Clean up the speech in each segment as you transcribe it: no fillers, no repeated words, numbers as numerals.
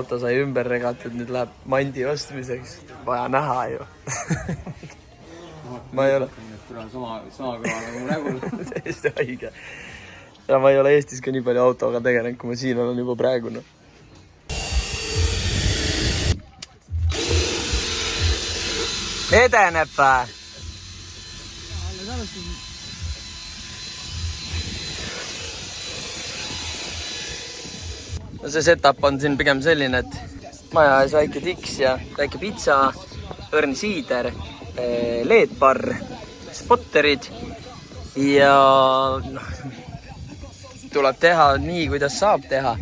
auto sai ümber regatud, nüüd läheb mandi ostmiseks. Vaja näha ju. Ma ei ole. Sama kõva nagu nägul. Täiesti haige. Ja ma ei ole Eestis ka nii palju autoga tegelenud, kui ma siin olen juba praegu. No. Edeneb või? No see setup on siin pigem selline, et maja ees väike tiks ja väike pitsa, õrn siider, LED-barr, spotterid ja tuleb teha nii, kuidas saab teha.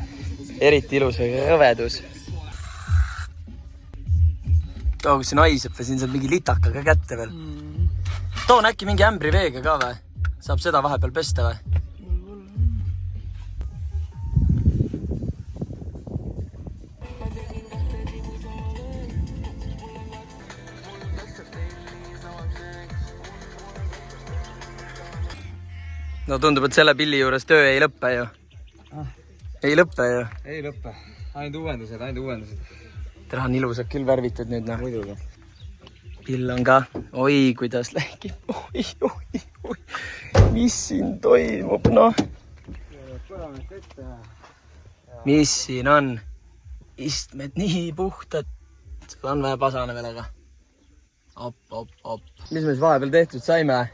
Eriti ilus rõvedus. Too, kus siin haiseb või siin saab mingi litaka ka kätte veel. Toon äkki mingi ämbri veega ka või? Saab seda vahepeal pesta või? No tundub, et selle pilli juures töö ei lõppe ju. Ei lõppe ju. Ei lõppe. Ainult uuendused. Tere on ilusad küll värvitud nüüd. No. Muidugi. Pill on ka. Oi, kuidas lähkib. Oi. Mis siin toimub, noh? Mis siin on? Istmed nii puhtad. Seda on vähe pasane veel, aga. Op. Mis me siis vahepeal tehtud saime?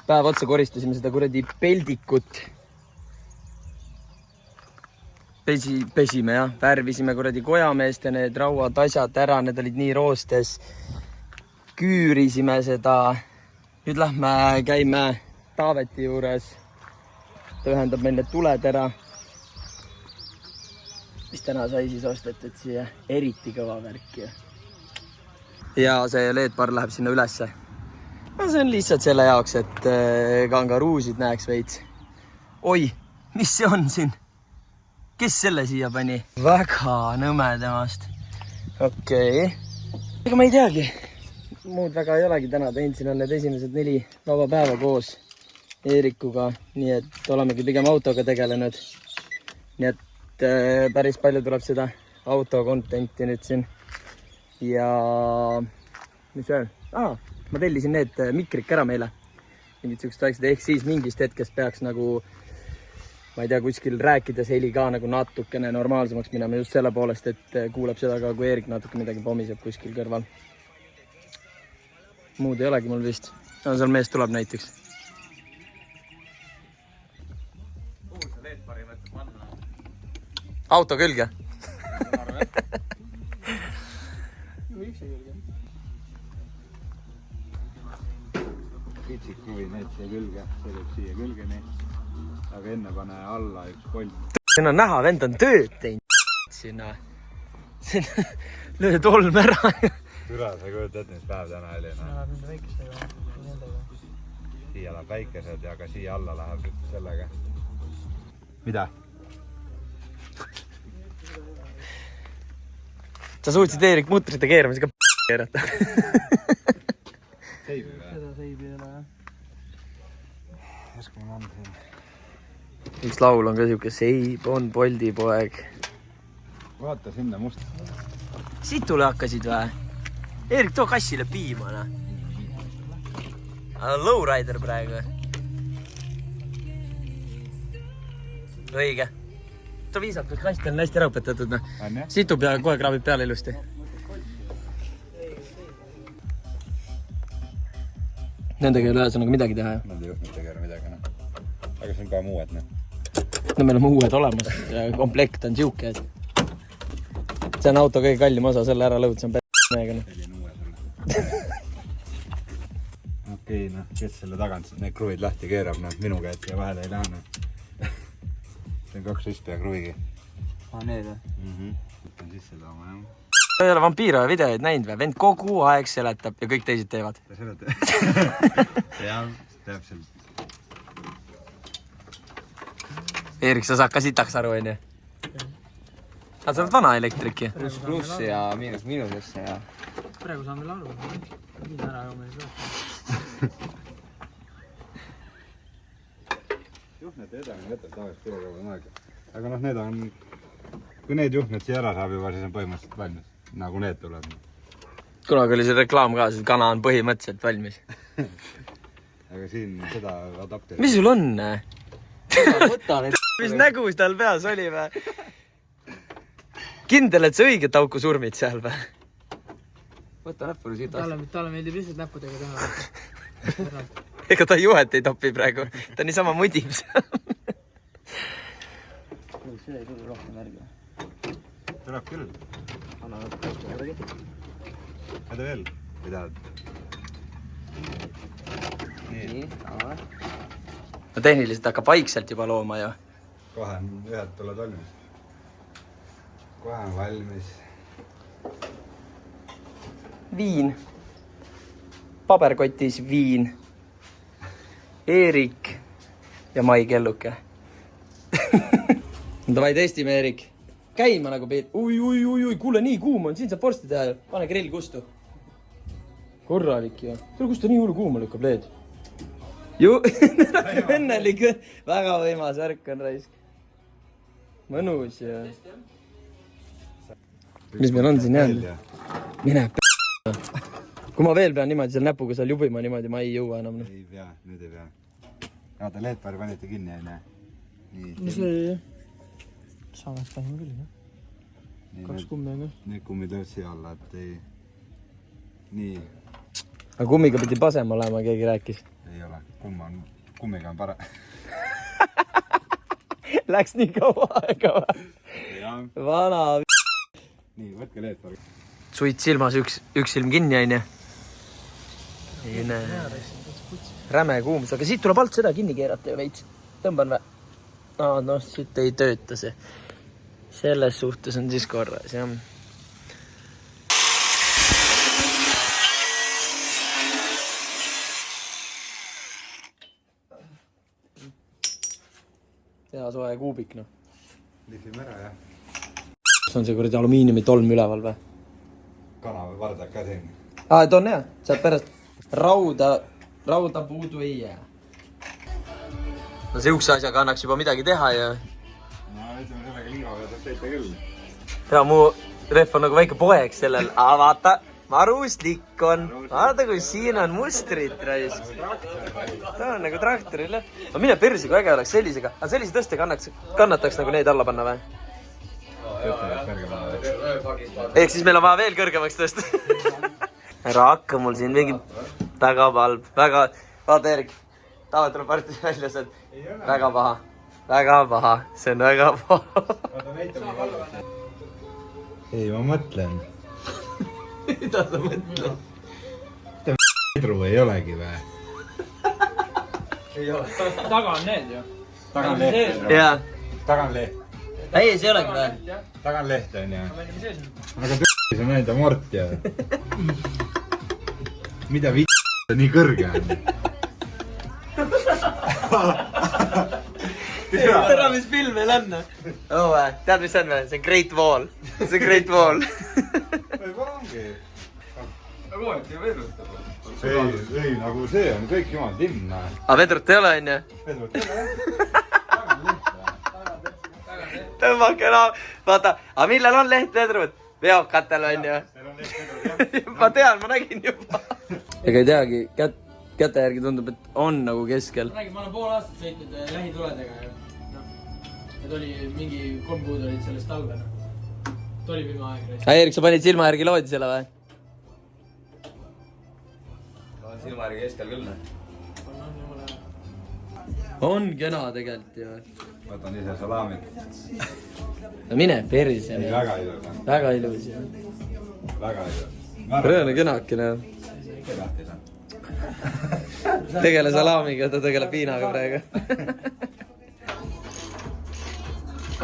Päev otsa koristasime seda kuradi peldikut. Pesime, jah. Värvisime kuradi kojameeste need rauad asjad ära. Need olid nii roostes. Küürisime seda. Nüüd lähme käime Taaveti juures. Ta ühendab meil need tuled ära. Mis täna sai siis ostetud siia? Eriti kõva värk. Ja see LED-barr läheb sinna ülesse. No see on lihtsalt selle jaoks, et kangaruusid näeks veits. Oi, mis see on siin? Kes selle siia pani? Väga nõme temast. Okei. Ega ma ei teagi. Muud väga ei olegi täna teinud. Siin on need esimesed 4 vaba päeva koos Eerikuga. Nii et olemegi pigem autoga tegelenud. Nii et päris palju tuleb seda autokontenti nüüd siin. Ja mis veel? Ma tellisin need mikrik ära meile. Mingid siuksed väiksed, ehk siis mingist hetkest peaks nagu, ma ei tea, kuskil rääkides heli ka nagu natukene normaalsemaks minema just selle poolest, et kuuleb seda ka, kui Eerik natuke midagi pomiseb kuskil kõrval. Muud ei olegi mul vist. No, seal mees tuleb näiteks. Kuhu sa LED-barri võtta panna? Auto külge. Miks ei külge? Kitsik kruvi need siia külge, see tuleb siia külge nii. Aga enne pane alla üks polt. Siin on näha, vend on tööd teinud sinna. Löö tolm ära. Türa, sa kujuta ette, mis päev täna oli. Läheb nende väikestega. Siia läheb väikesed ja ka siia alla läheb sellega. Mida? Sa suutsid Eerik mutrite keeramisega keerata. Seibi või? Seda seibi ei ole, jah. Järsku mul on siin. Üks laul on ka siuke Seib on Boldipoeg. Vaata sinna must. Situle hakkasid või? Eerik, too kassile piima. Lowrider praegu. Õige. Too viisakas kast on hästi ära õpetatud. Situb ja kohe kraabib peale ilusti. Nendega ei ole ühesõnaga midagi teha. Nende juhtmetega ei ole midagi. Aga see on ka uued. No meil on uued olemas. Komplekt on siuke. See on auto kõige kallim osa, selle ära lõud. See on mega. Selline uue sulle. Okei, kes selle tagant need kruvid lahti keerab, minu käed siia vahele ei lähe. See on 2 ristpea kruvigi. Need või? Võtan sisse tooma, jah. Sa ei ole vampiira videoid näinud või? Vend kogu aeg seletab ja kõik teised teevad. Ta seletab. Jah, täpselt. Eerik, sa saad ka sitaks aru, on ju? Sa oled vana elektriki. Pluss ja miinusesse ja... Praegu saan veel aru. Mida ära ju meil Juh, need edamine võtab tavaliselt üle aega. Aga need on kui need juhtmed siia ära saab juba, siis on põhimõtteliselt valmis. Nagu need tuleb. Kunagi oli see reklaam ka, see kana on põhimõtteliselt valmis. Aga siin seda adapteerib. Mis sul on? Võta need. Mis nägus tal peas oli või? Kindel, et sa õiget auku surmid seal või? Võta näppuri siit. Talle meeldib lihtsalt näppudega teha. Ega ta juhet ei topi praegu. Ta niisama mudib seal. See ei tule rohkem järgi. Tuleb küll. Anna järgi. Häda veel. Ei tahad? Nii. No tehniliselt hakkab vaikselt juba looma ju. Kohe on ühed tuled valmis. Kohe on valmis. Viin. Paberkotis viin. Eerik ja Mai Kelluke. Davai testime, Eerik. Käima nagu peid. Ui, kuule, nii kuum on. Siin saab vorsti teha. Pane grill kustu. Korralik ju. Tule, kus ta nii hullu kuuma lükkab leed? Ju, õnnelik. Väga võimas värk on raisk. Mõnus ju. Mis meil on siin jäänud? Mine Kui ma veel pean niimoodi seal näpuga seal jubima niimoodi, ma ei jõua enam. Ei pea, nüüd ei pea. Vaata, leedpaari panite kinni, ei näe. Mis oli? Saamaks pähima küll, jah? 2 kummi on, jah? Need kummid lööd siia alla, et ei... Nii. Aga kummiga pidi pasem olema, keegi rääkis. Ei ole. Kummiga on pare. Läks nii kaua aega või? Vana Nii, võtke leedpaari. Suit silmas, üks silm kinni, on ju. Räme kuumus, aga siit tuleb alt seda kinni keerata ju veits. Tõmban või? Noh, siit ei tööta see. Selles suhtes on siis korras, jah. Hea soe kuubik, noh. Lihvime ära, jah. See on see kuradi alumiiniumi tolm üleval või? Kana või vardak ka siin. Et on hea, saab pärast rauda puudu ei jää. No sihukese asjaga annaks juba midagi teha ja... No, ütleme sellega liiva peal saab teite küll. Ja mu rehv on nagu väike poeg sellel. Vaata, maruslik on. Vaata, kui siin on mustrit raisk. Ta on nagu traktoril, jah. No mine persi, kui äge oleks sellisega. Aga sellise tõstega kannataks nagu need alla panna või? Ehk siis meil on vaja veel kõrgemaks tõsta. Ära hakka mul siin mingi väga palb. Väga... Vaata, Erik. Taavad tuleb varsti välja sealt. Väga paha. Väga paha. See on väga paha. Ei, ma mõtlen. Mida sa mõtled? Midru ei olegi või? Ei ole. Taga on need ju. Taga on leht. Jaa. Taga on leht. Ei, see ei olegi või? Taga on leht, on ju. Aga see on ainult amort ja... Mida see nii kõrge on? Tere, mis film meil on? Tead, mis see on või? See on Great Wall. See on Great Wall. Võib-olla ongi. Aga oongi vedrustab. Ei, nagu see on kõik jumal timm. Aga vedrut ei ole, on ju? Vedrut ei ole. Tõmmake enam. Vaata, aga millel on leht vedrut? Veokatel on ju. Ma tean, ma nägin juba. Ega ei teagi, käte järgi tundub, et on nagu keskel. Räägi, ma olen pool aastat sõitnud lähituledega ja need oli mingi 3 kuud olid sellest talvel. Tuli pima aeg. Erik, sa panid silma järgi loodi selle või? On silma järgi keskel küll, ne? On kena tegelikult ju. Võtan ise salamit. No mine perse. Ei, väga ilus. Väga ilus ju. Väga ilus. Rõõne kenakene. Tegele salamiga, ta tegele piinaga praegu.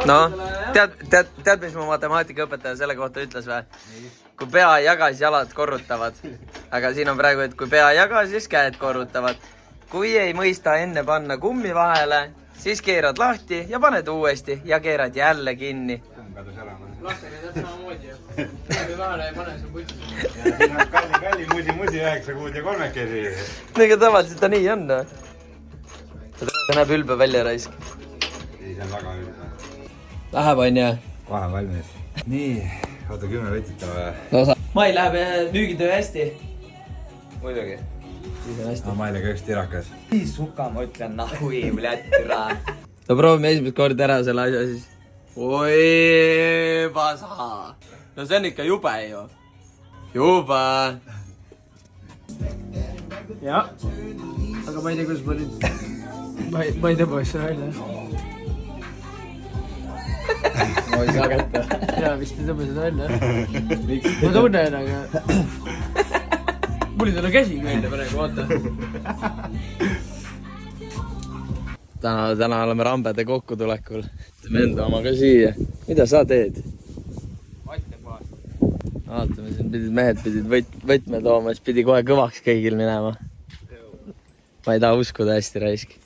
No, tead, mis mu matemaatikaõpetaja selle kohta ütles või? Kui pea ei jaga, siis jalad korrutavad. Aga siin on praegu, et kui pea ei jaga, siis käed korrutavad. Kui ei mõista enne panna kummi vahele, siis keerad lahti ja paned uuesti ja keerad jälle kinni. Kumm kadus ära. Lastega tead samamoodi ju. Kummi vahele ei pane, see on putsis. Ja siin on kalli musi 9 kuud ja 3 kesi. Ega tavaliselt ta nii on. Ta näeb ülbe välja raisk. Ei, see on väga ülbe. Läheb on ju. vahe on valmis. nii, oota 10 võtit on või? no Mai läheb müügitöö hästi. Muidugi. Siis on hästi. no Maile ka üks tirakas. Suka, ma ütlen nahui, blätira. no proovime esimest korda ära selle asja siis. Oi, pasa. No see on ikka jube ju. Jube. jah. aga ma ei tea, kuidas ma nüüd... ma ei tõmbaks seda välja. ma ei saa kätte. jaa, vist ei tõmba seda välja. ma tunnen, aga... mul ei tule käsi välja praegu, vaata. Täna oleme rambede kokkutulekul. Teeme enda oma ka siia. Mida sa teed? Vaatame, siin mehed pidid võtme tooma, siis pidi kohe kõvaks kõigil minema. Ma ei taha uskuda hästi raisk.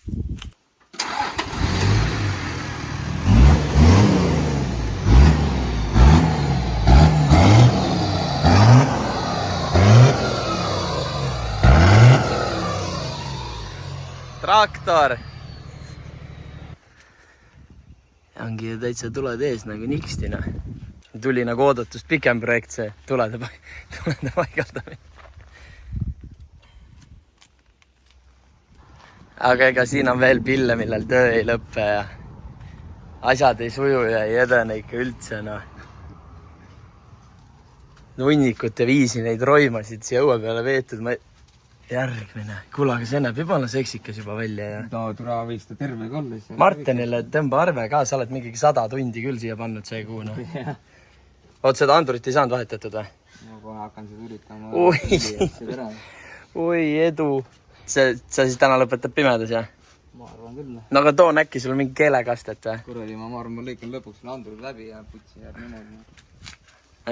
Traktor! ongi ju täitsa tuled ees nagu nikstina. Tuli nagu oodatust pikem projekt see tulede paigaldamine. Aga ega siin on veel pille, millel töö ei lõppe ja asjad ei suju ja ei edene ikka üldse, noh. Hunnikute viisi neid roimasid siia õue peale veetud. Järgmine. Kuule, aga see näeb jubala seksikas juba välja ja... No, tule võiks ta terve olla. Martinile tõmba arve ka, sa oled mingi 100 tundi küll siia pannud see kuu, noh. Oot, seda andurit ei saanud vahetatud või? Ma kohe hakkan seda üritama. Oi, edu. Sa siis täna lõpetad pimedas, jah? Ma arvan küll. No aga toon äkki sul mingi keelekastet või? Kuradi, ma arvan, ma lõikan lõpuks andurid läbi ja putsi jääb niimoodi.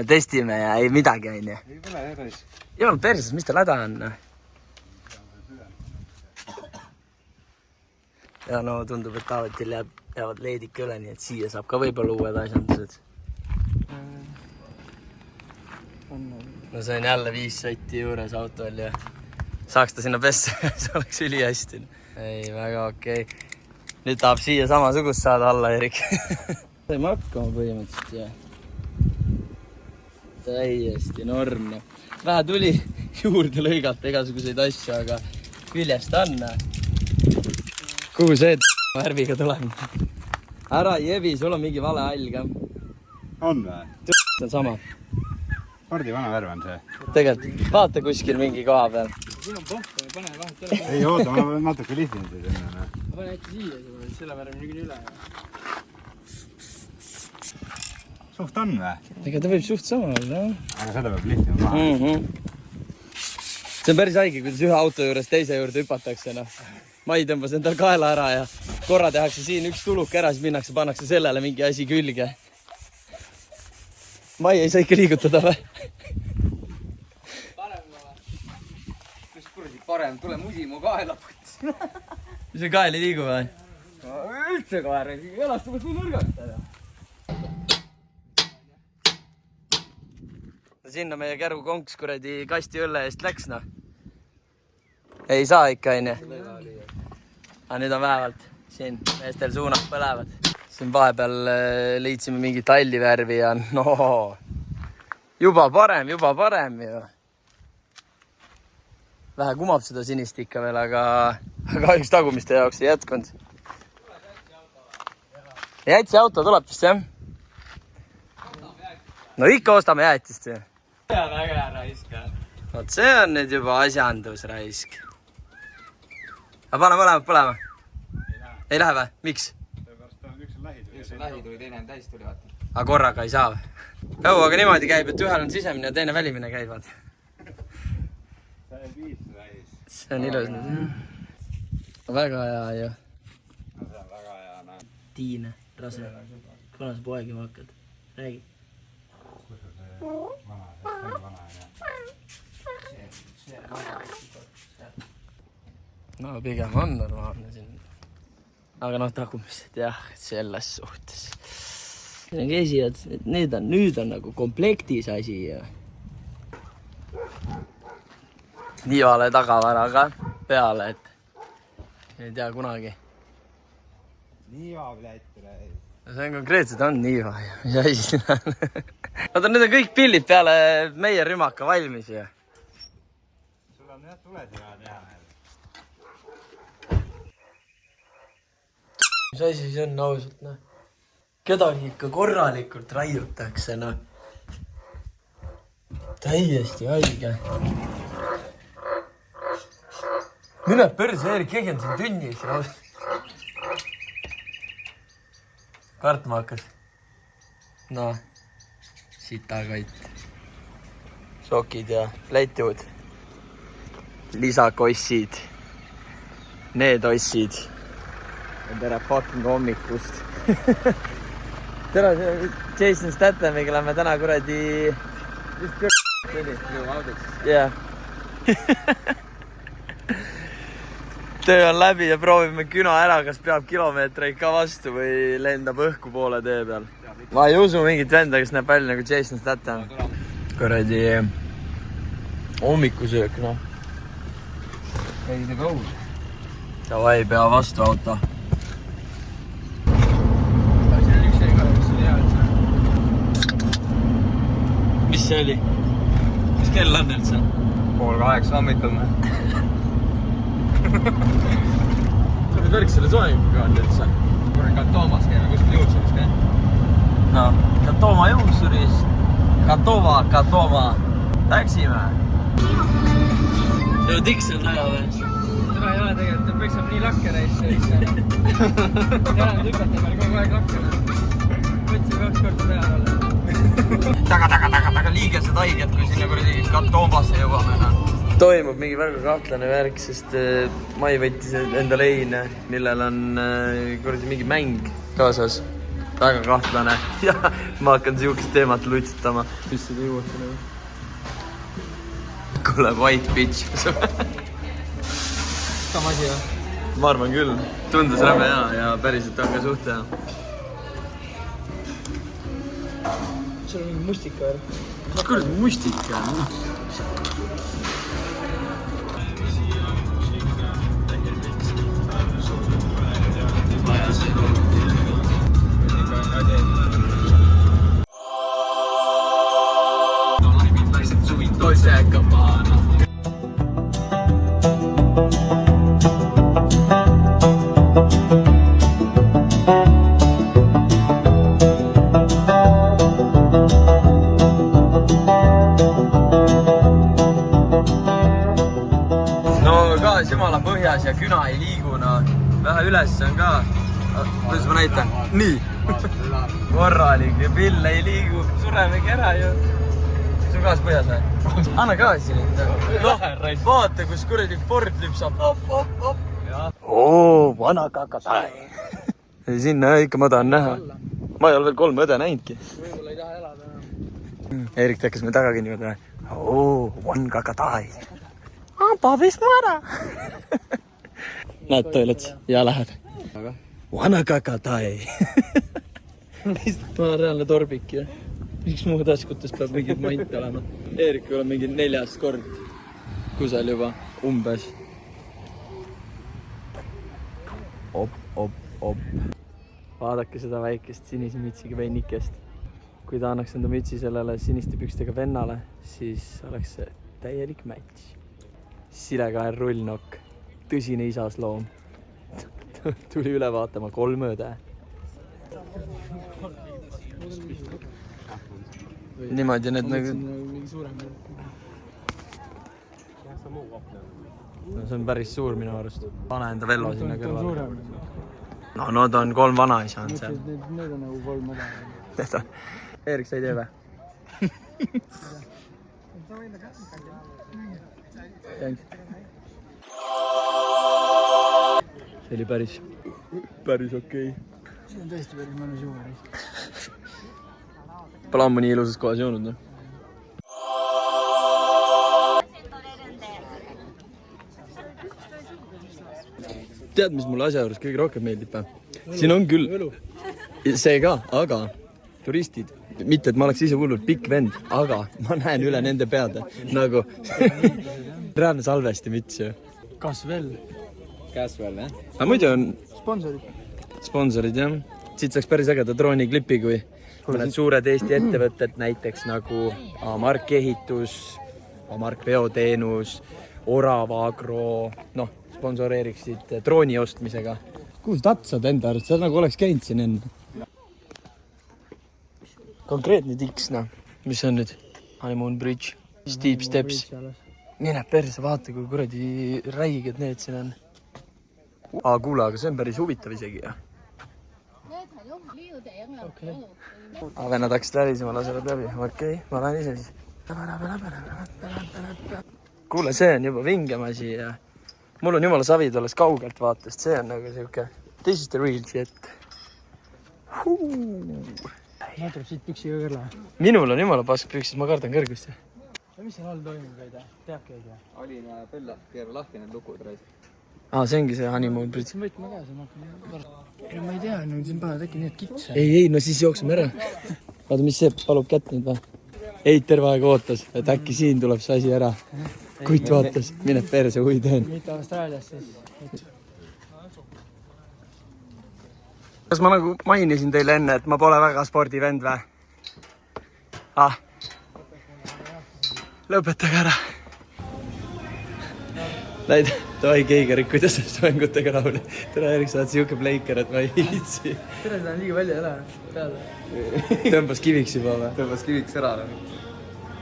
Testime ja ei midagi, on ju? Ei pole edasi. Jumal perses, mis tal häda on? Ja no tundub, et Taavetil jäävad leedik üle, nii et siia saab ka võib-olla uued asjandused. No see on jälle 5 sotti juures autol ja saaks ta sinna pessa, see oleks üli hästi. Ei, väga okei. Nüüd tahab siia samasugust saada alla, Erik. Saime hakkama põhimõtteliselt, jah. Täiesti norm. Vähe tuli juurde lõigata igasuguseid asju, aga küljest on. Kuhu see värviga tuleb? Ära jebi, sul on mingi vale hall ka. On või? See on sama. Pardi vana värv on see. Tegelikult, vaata kuskil mingi koha peal. siin on pohk, pane vahet üle. Ei oota, ma natuke lihtin seda enne. Ma pane äkki siia, selle värv niikuinii üle. Suht on või? Ega ta võib suht sama olla, jah? Aga seda peab lihtima maha. See on päris haige, kuidas ühe auto juures teise juurde hüpatakse, noh. Mai tõmbas endal kaela ära ja korra tehakse siin üks tuluk ära, siis minnakse, pannakse sellele mingi asi külge. Mai ei saa ikka liigutada või? Parem või? Kus kuradi parem, tule musi mu kaela puts. Mis see kael ei liigu või? Üldse kaela, jalast tuleb nii nõrgata. Sinna meie käru konks kuradi kasti õlle eest läks, noh. Ei saa ikka, on ju? Aga nüüd on vähevalt siin meestel suunad põlevad. Siin vahepeal leitsime mingi tallivärvi ja no, juba parem ju. Vähe kumab seda sinist ikka veel, aga kahjuks tagumiste jaoks ei jätkunud. Jätsi auto tuleb vist, jah? No ikka ostame jäätist ju. See on äge raisk. Vaat see on nüüd juba asjandus raisk. Aga pane mõlemad põlema. Ei lähe või? Miks? Üks on lähi tuli, teine on täis tuli, vaata. Aga korraga ei saa või? Õu, aga niimoodi käib, et ühel on sisemine ja teine välimine käivad. See on 5 lähis. See on ilus nüüd. Väga hea ju. See on väga hea, näe. Tiine, rase. Kuna sa poegima hakkad? Räägi. Kus on see vana, No pigem on normaalne siin. Aga noh, tagumised jah, selles suhtes. Siin on käsijad, nüüd on nagu komplektis asi ja. Niivale tagavaraga peale, et ei tea kunagi. Niiva plätt, see on konkreetselt on nii vaja. Mis asi siin on? Oota, nüüd on kõik pillid peale meie rümaka valmis ju. Sul on jah tulesid vaja teha. Mis asi see on ausalt, noh? Kedagi ikka korralikult raiutakse, noh. Täiesti haige. Mine perse, Eerik, keegi on siin tunnis. Kartma hakkas. No, sitakott. Sokid ja letud. Lisakossid. Need ossid. Tere fucking hommikust. Tere, Jason Stathamiga lähme täna kuradi... jah. Töö on läbi ja proovime küna ära, kas peab kilomeetreid ka vastu või lendab õhku poole tee peal. Ma ei usu mingit venda, kes näeb välja nagu Jason Statham. Kuradi hommikusöök, noh. Ready to go. Davai, pea vastu auto. Siin on üks ega, mis oli hea, et see... Mis see oli? Mis kell on üldse? 7:30 hommikul. Kuidas värk selle soenguga on üldse? Kurri ka Toomas käime kuskil juursuris käin. No, Katoma juursuris. Katoma. Läksime. See on tiks on näha või? Täna ei ole tegelikult, ta peksab nii lakke reisse. Täna tükata meil kogu aeg lakke. Võtsin 2 korda peale olla. Taga liigesed haiged, kui sinna kuradi Katomasse jõuame. Toimub mingi väga kahtlane värk, sest Mai võttis endale eine, millel on kuradi mingi mäng kaasas. Väga kahtlane. Ja ma hakkan siukest teemat lutsutama. Mis seda jõuad selle või? Kuule, white bitch. Sama asi või? Ma arvan küll. Tundus räme hea ja päriselt on ka suht hea. Sul on mingi mustika või? Mis kuradi mustika? Dolce & Gabbana. No gaas jumala põhjas ja küna ei liigu, no vähe üles on ka. Kuidas ma näitan? Nii. Korralik ja pill ei liigu, suremegi ära ju. Sul gaas põhjas või? Anna gaasi nüüd. Vaata, kus kuradi Ford lüpsab. Oo, vana kakatai. Sinna ikka ma tahan näha. Ma ei ole veel 3 õde näinudki. Võib-olla ei taha elada enam. Erik tekkas me taga kinni võtta. Oo, one kakatai. Pavis mara. Näed toilets ja läheb. Vana kakatai. Ma olen reaalne torbik ju. Miks mu taskutes peab mingid mant olema? Eerikul on mingi 4. kord kusel juba, umbes. Op. Vaadake seda väikest sinise mütsiga veinikest. Kui ta annaks enda mütsi sellele siniste pükstega vennale, siis oleks see täielik match. Silekaer rullnokk, tõsine isasloom. Tuli üle vaatama 3 õde. Niimoodi need nagu... Mingi suurem. No see on päris suur minu arust. Pane enda vello sinna kõrvale. No ta on 3 vanaisa on seal. Need on nagu 3 õde. Eerik, sa ei tee või? See oli päris okei. See on tõesti päris mõnus juua. Pole ammu nii ilusas kohas joonud, no? Tead, mis mulle asja juures kõige rohkem meeldib? Siin on küll see ka, aga turistid, mitte et ma oleks ise hullult pikk vend, aga ma näen üle nende peade nagu reaalne salvesti müts ju. Kas veel? Käes veel, jah? Aga muidu on Sponsorid. sponsorid, jah. siit saaks päris ägeda drooniklipi, kui mõned suured Eesti ettevõtted, näiteks nagu Mark Ehitus, Mark Veoteenus, Orava Agro, noh, sponsoreeriksid drooni ostmisega. Kuhu sa tatsad enda arust? Sa nagu oleks käinud siin enne. Konkreetne tiks, noh. Mis on nüüd? Honeymoon Bridge, Steep Steps. Mine perse, vaata, kui kuradi räiged need siin on. Kuule, aga see on päris huvitav isegi, jah. Vennad hakkasid välisema, lasevad läbi. Okei, ma lähen ise siis. Kuule, see on juba vingem asi ja mul on jumala savid alles kaugelt vaatast. See on nagu siuke, this is the real shit. Ma tuleb siit püksiga kõrla. Minul on jumala pask püksis, ma kardan kõrgust. Ja mis seal all toimub, ei tea? Teabki ei tea? Alina ja Pella, keera lahti need lukud reis. See ongi see Honeymoon Bridge. Siin võtma käes, ma hakkan... Ma ei tea, siin paned äkki need kitsa. Ei, no siis jookseme ära. Vaata, mis see palub kätt nüüd või? Eit terve aeg ootas, et äkki siin tuleb see asi ära. Kuit vaatas, mine perse, hui teen. Mitte Austraalias siis. Kas ma nagu mainisin teile enne, et ma pole väga spordivend või? Lõpetage ära. Läid, tohi Keigerik, kuidas mängutega rahule. Tere Erik, sa oled siuke pleiker, et ma ei viitsi. Tere, seda on liiga välja ära peale. Tõmbas kiviks juba või? Tõmbas kiviks ära.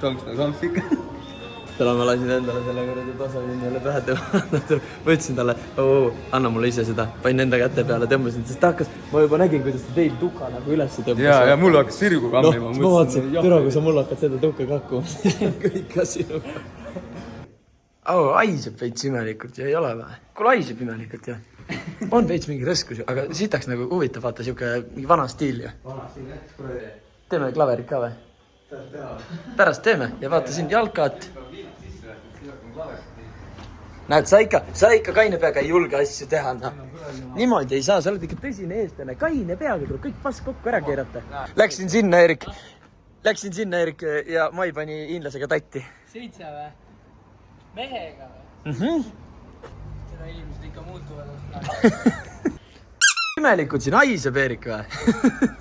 Tonks nagu samps ikka. Täna ma lasin endale selle kuradi pasasin jälle pähe tõmma. Ma ütlesin talle, anna mulle ise seda. Pain enda käte peale, tõmbasin, sest ta hakkas, ma juba nägin, kuidas ta teil tuka nagu üles tõmbas. Ja mul hakkas sirgu kammima. Ma vaatasin, türa, kui sa mul hakkad seda tuka kakkuma. Kõik ka sinuga. Haiseb veits imelikult ja ei ole või? Kuule haiseb imelikult ja. On veits mingi rõskus, aga sitaks nagu huvitav vaata siuke mingi vana stiil ju. Vana stiil, jah. Teeme klaverit ka või? Pärast teeme ja vaata siin jalkat. Näed, sa ikka kaine peaga ei julge asju teha, noh. Niimoodi ei saa, sa oled ikka tõsine eestlane. Kaine peaga tuleb kõik pass kokku ära keerata. Läksin sinna, Erik, ja Mai pani hiinlasega tatti. 7 või? Mehega või? Seda inimesed ikka muutuvad. Imelikult siin haiseb, Erik või?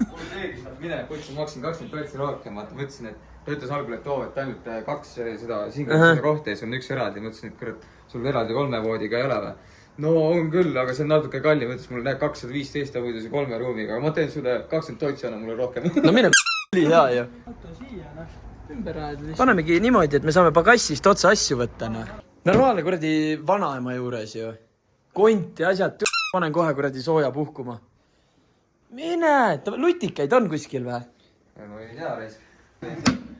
Mul teegi saab minema, võtsin, maksin 20% rohkem, vaata, mõtlesin, et ta ütles algul, et et ainult 2 seda siinkohta kohta ja see on 1 eraldi. Mõtlesin, et kurat, sul eraldi 3 voodiga ei ole või? No on küll, aga see on natuke kallim. Mõtles, mul 215 võidus ja 3 ruumiga, aga ma teen sulle 20 toitsi, anna mulle rohkem. No mine oli hea ju. Auto siia, noh. Ümber ajad. Panemegi niimoodi, et me saame pagassist otsa asju võtta, noh. Normaalne kuradi vanaema juures ju. Konti asjad, panen kohe kuradi sooja puhkuma. Mine, lutikaid on kuskil või? No ei tea, reis.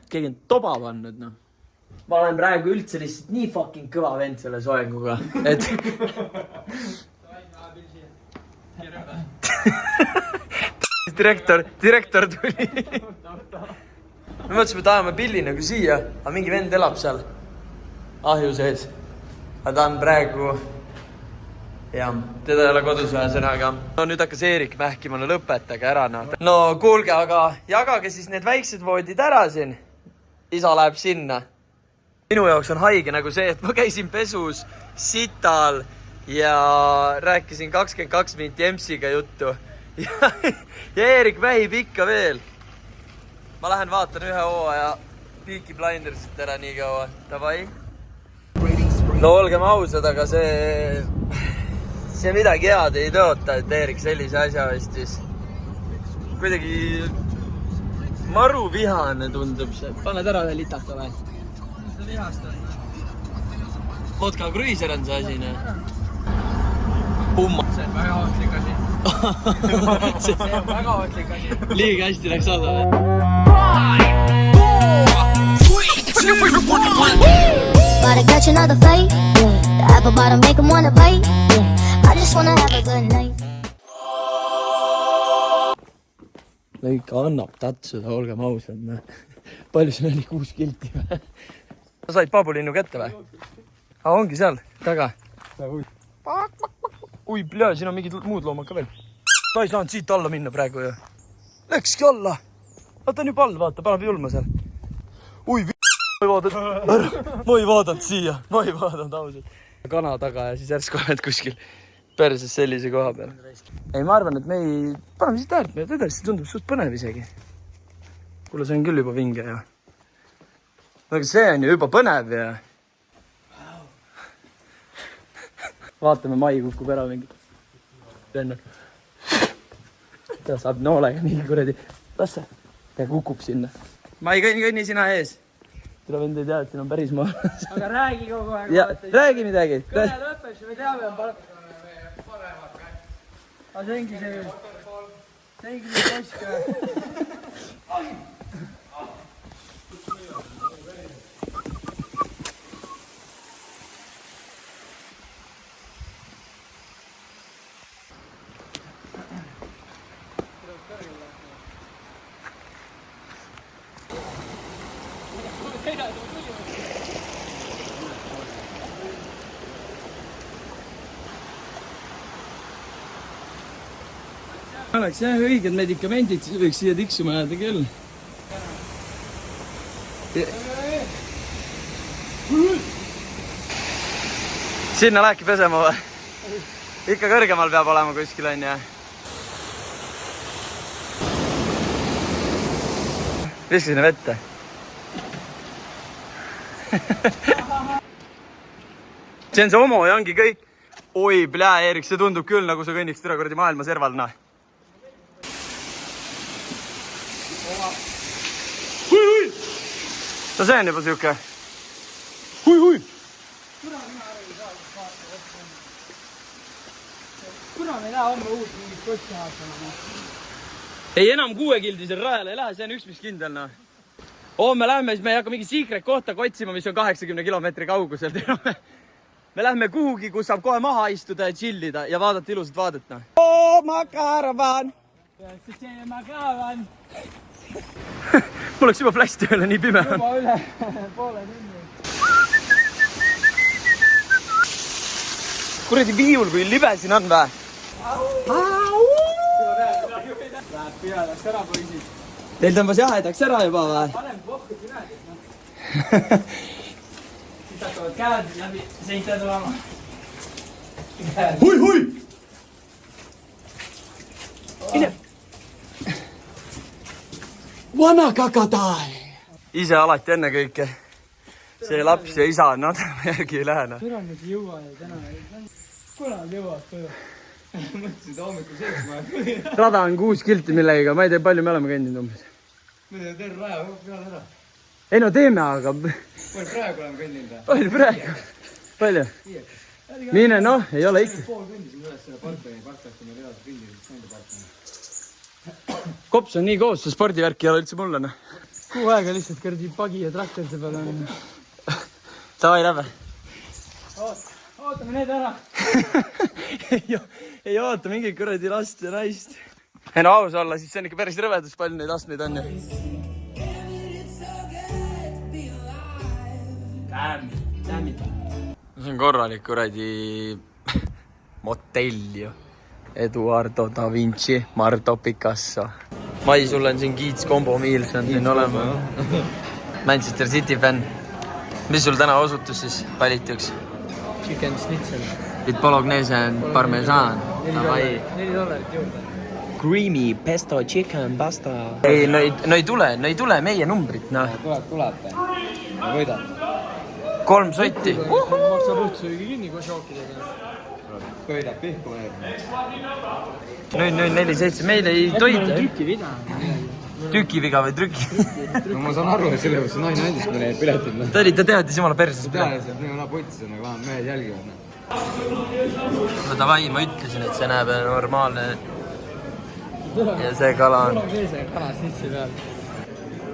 Keegi on toba pannud, noh. Ma olen praegu üldse lihtsalt nii fucking kõva vend selle soenguga, et... direktor tuli. Me mõtlesime, et ajame pilli nagu siia, aga mingi vend elab seal ahju sees. Aga ta on praegu... Jah, teda ei ole kodus ühesõnaga. No nüüd hakkas Eerik mähkima, no lõpetage ära, noh. No kuulge, aga jagage siis need väiksed voodid ära siin. Isa läheb sinna. Minu jaoks on haige nagu see, et ma käisin pesus sital ja rääkisin 22 minti Emsiga juttu. Ja Eerik vähib ikka veel. Ma lähen vaatan ühe hooaja Peaky Blindersit ära nii kaua. Davai. No olgem ausad, aga see midagi head ei tõota, et Eerik sellise asja vestis. Kuidagi maru vihane tundub see. Paned ära ühe litaka või? Seda vihast on. Vodka kruiiser on see asi, ne? Pumma. See on väga ohtlik asi. See on väga ohtlik asi. Liiga hästi läks osa või? Gotta catch another fight, yeah. The apple bottom make 'em wanna bite, yeah. I just wanna have a good night. No ikka annab tatsuda, olgem ausad, ne? Palju see oli 6 kilti või? Sa said paabulinnu kätte või? Ongi seal, taga. Ui, pljaa, siin on mingid muud loomad ka veel. Ta ei saanud siit alla minna praegu ju. Läkski alla. Ta on juba all, vaata, paneb julma seal. Ui, ma ei vaadanud siia. Ma ei vaadanud ausalt. Kana taga ja siis järsku oled kuskil perses sellise koha peal. Ei, ma arvan, et me ei... Paneme siit äärt, me edasi tundub suht põnev isegi. Kuule, see on küll juba vinge ja. Aga see on ju juba põnev ja. Vaatame, Mai kukub ära mingi. Venna. Ta saab noolega nii kuradi. Lasse. Ta kukub sinna. Mai, kõnni sina ees. Tule vend ei tea, et siin on päris maa. Aga räägi kogu aeg. Ja, räägi midagi. Kõne lõpeb, me teame, on aga see ongi see poisk. Oleks jah õiged medikamendid, siis võiks siia tiksuma jääda küll. Sinna lähebki pesema või? Ikka kõrgemal peab olema kuskil on ja. Viska sinna vette. See on see homo ja ongi kõik. Oi, plää, Erik, see tundub küll nagu sa kõnniks türa kuradi maailma serval, noh. Hui! No see on juba siuke. Hui! Kuna me ei lähe homme uut mingit kosti haatama? Ei enam 6-kildisel rajale ei lähe, see on üks mis kindel, noh. Homme lähme, siis me ei hakka mingi secret kohta kotsima, mis on 80 kilomeetri kaugusel. Me lähme kuhugi, kus saab kohe maha istuda ja chillida ja vaadata ilusat vaadet, noh. Oh, ma karavan! Ma kaavan! Mul oleks juba flash tööle, nii pime on. Juba üle poole tunni. Kuradi viiul, kui libe siin on vä? Läheb pühadaks ära, poisid. Teil tõmbas jahedaks ära juba vä? Panem pohku pühadaks. Siis hakkavad käed läbi seinte tulema. Hui! Ine! Vana kakatai! Ise alati enne kõike. See laps ja isa on nadama järgi ei lähe. Türa nüüd ei jõua ja täna. Kuna jõuad koju? Mõtlesin, et hommikul 7 Rada on 6 kilti millegagi, ma ei tea, palju me oleme käinud umbes. Me teeme terve raja, peale ära. Ei no teeme, aga... Palju praegu oleme kõndinud? Palju praegu? Palju? Mine noh, ei ole ikka. Pool kõndisime üles selle parklassi, meil edasi kõndinud, siis nende parklassi. Kops on nii koos, see spordivärk ei ole üldse mulle, noh. Kuu aega lihtsalt kõrdi pagi ja traktorite peale on. Davai, lähme. Ootame need ära. Ei oota mingi kuradi last ja naist. Ei no aus olla, siis see on ikka päris rõvedus, palju neid astmeid on ju. See on korralik kuradi motell ju. Eduardo da Vinci, Marto Picasso. Mai, sul on siin Kiits Combo Meals on siin olema. Manchester City fänn. Mis sul täna osutus siis valituks? Chicken schnitzel. With bolognese parmesan. $4 juurde. Creamy pesto chicken pasta. Ei, no ei tule meie numbrit, noh. Tuleb. Ma võidan. 3 sotti. Maksab õhtusöögi kinni koos jookidega. Võidab pihku veel. 047, meil ei toida. Trükivida. Tükiviga või trüki? No ma saan aru, et selle võrra see naine andis mulle need piletid. Ta teadis jumala perses. Teades, et nii on potis, aga mehed jälgivad. No davai, ma ütlesin, et see näeb normaalne. Ja see kala on. Tuleb veel see kala sisse peal.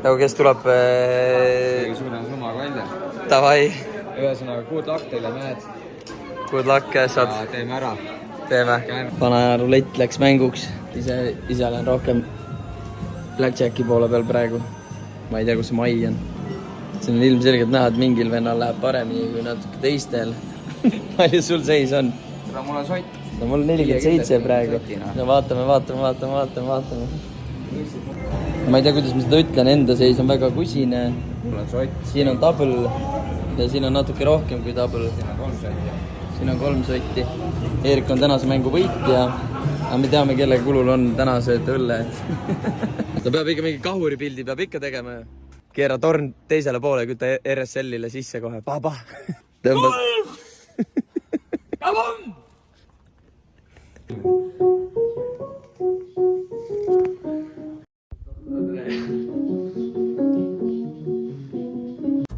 Nagu kes tuleb... Kõige suurem summaga välja. Davai. Ühesõnaga, good luck teile, mehed. Good luck, käsad. Ja teeme ära. Teeme. Vana rulett läks mänguks. Ise olen rohkem Blackjacki poole peal praegu. Ma ei tea, kus see Mai on. Siin on ilmselgelt näha, et mingil vennal läheb paremini kui natuke teistel. Palju sul seis on? Mul on sott. No mul 47 praegu. No vaatame. Ma ei tea, kuidas ma seda ütlen. Enda seis on väga kusine. Mul on sott. Siin on double ja siin on natuke rohkem kui double. Siin on 3 sotti. siin on 3 sotti. Eerik on tänase mängu võitja. Aga me teame, kelle kulul on tänased õlled. Ta peab ikka mingi kahuripildi peab ikka tegema. Keera torn teisele poole, kütta RSL-ile sisse kohe. Paba! Tõmbad.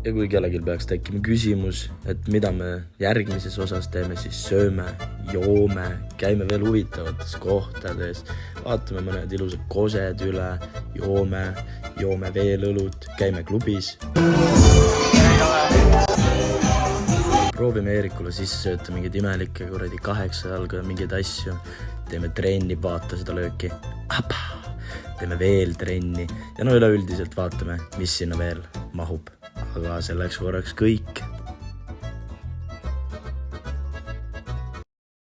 Ja kui kellelgi peaks tekkima küsimus, et mida me järgmises osas teeme, siis sööme, joome, käime veel huvitavates kohtades, vaatame mõned ilusad kosed üle, joome veel õlut, käime klubis. Proovime Eerikule sisse sööta mingeid imelikke kuradi 8 jalga ja mingeid asju. Teeme trenni, vaata seda lööki. Teeme veel trenni ja üleüldiselt vaatame, mis sinna veel mahub. Aga selleks korraks kõik.